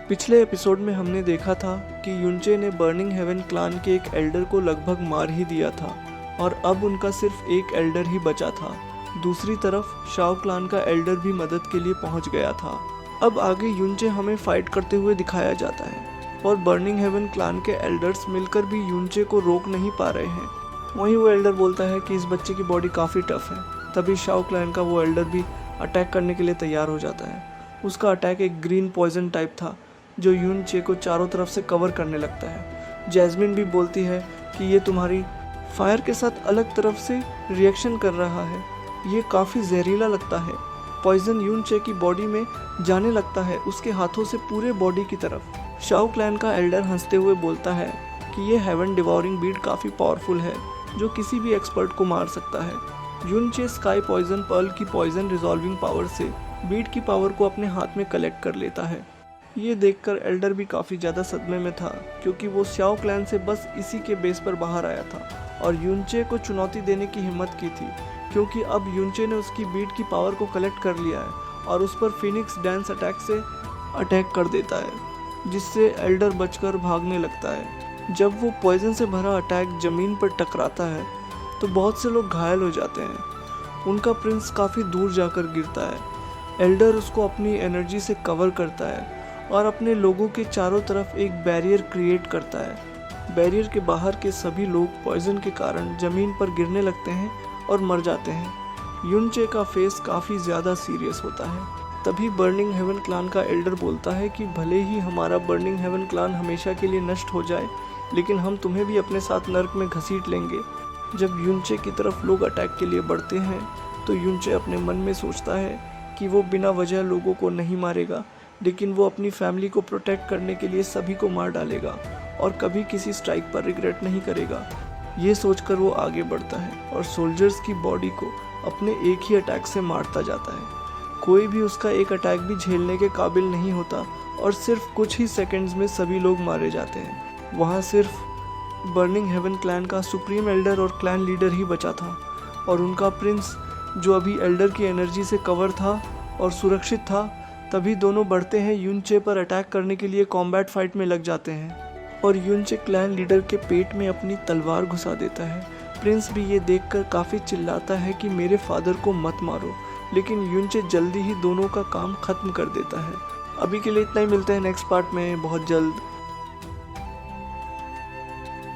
पिछले एपिसोड में हमने देखा था कि युनचे ने बर्निंग हेवन क्लान के एक एल्डर को लगभग मार ही दिया था और अब उनका सिर्फ एक एल्डर ही बचा था। दूसरी तरफ शाओ क्लान का एल्डर भी मदद के लिए पहुंच गया था। अब आगे युनचे हमें फाइट करते हुए दिखाया जाता है और बर्निंग हेवन क्लान के एल्डर्स मिलकर भी युनचे को रोक नहीं पा रहे हैं। वहीं वो एल्डर बोलता है कि इस बच्चे की बॉडी काफ़ी टफ है। तभी शाओ क्लान का वो एल्डर भी अटैक करने के लिए तैयार हो जाता है। उसका अटैक एक ग्रीन पॉइजन टाइप था जो युनचे को चारों तरफ से कवर करने लगता है। जैस्मिन भी बोलती है कि ये तुम्हारी फायर के साथ अलग तरफ से रिएक्शन कर रहा है, ये काफ़ी जहरीला लगता है। पॉइजन युनचे की बॉडी में जाने लगता है, उसके हाथों से पूरे बॉडी की तरफ। शाओ क्लैन का एल्डर हंसते हुए बोलता है कि ये हेवन डिवॉरिंग बीड काफ़ी पावरफुल है जो किसी भी एक्सपर्ट को मार सकता है। युनचे स्काई पॉइजन पर्ल की पॉइजन रिजॉल्विंग पावर से बीड की पावर को अपने हाथ में कलेक्ट कर लेता है। ये देखकर एल्डर भी काफ़ी ज़्यादा सदमे में था क्योंकि वो शाओ क्लैन से बस इसी के बेस पर बाहर आया था और युनचे को चुनौती देने की हिम्मत की थी, क्योंकि अब युनचे ने उसकी बीड की पावर को कलेक्ट कर लिया है और उस पर फिनिक्स डांस अटैक से अटैक कर देता है, जिससे एल्डर बचकर भागने लगता है। जब वो पॉइजन से भरा अटैक ज़मीन पर टकराता है तो बहुत से लोग घायल हो जाते हैं। उनका प्रिंस काफ़ी दूर जाकर गिरता है। एल्डर उसको अपनी एनर्जी से कवर करता है और अपने लोगों के चारों तरफ एक बैरियर क्रिएट करता है। बैरियर के बाहर के सभी लोग पॉइजन के कारण ज़मीन पर गिरने लगते हैं और मर जाते हैं। युनचे का फेस काफ़ी ज़्यादा सीरियस होता है। तभी बर्निंग हेवन क्लान का एल्डर बोलता है कि भले ही हमारा बर्निंग हेवन क्लान हमेशा के लिए नष्ट हो जाए, लेकिन हम तुम्हें भी अपने साथ नर्क में घसीट लेंगे। जब युनचे की तरफ लोग अटैक के लिए बढ़ते हैं तो युनचे अपने मन में सोचता है कि वो बिना वजह लोगों को नहीं मारेगा, लेकिन वो अपनी फैमिली को प्रोटेक्ट करने के लिए सभी को मार डालेगा और कभी किसी स्ट्राइक पर रिग्रेट नहीं करेगा। ये सोचकर वो आगे बढ़ता है और सोल्जर्स की बॉडी को अपने एक ही अटैक से मारता जाता है। कोई भी उसका एक अटैक भी झेलने के काबिल नहीं होता और सिर्फ कुछ ही सेकंड्स में सभी लोग मारे जाते हैं। वहाँ सिर्फ बर्निंग हेवन क्लैन का सुप्रीम एल्डर और क्लैन लीडर ही बचा था और उनका प्रिंस जो अभी एल्डर की एनर्जी से कवर था और सुरक्षित था। तभी दोनों बढ़ते हैं युनचे पर अटैक करने के लिए कॉम्बैट फाइट में लग जाते हैं और युनचे क्लैन लीडर के पेट में अपनी तलवार घुसा देता है। प्रिंस भी ये देखकर काफ़ी चिल्लाता है कि मेरे फादर को मत मारो, लेकिन युनचे जल्दी ही दोनों का काम ख़त्म कर देता है। अभी के लिए इतना ही, मिलते हैं नेक्स्ट पार्ट में बहुत जल्द।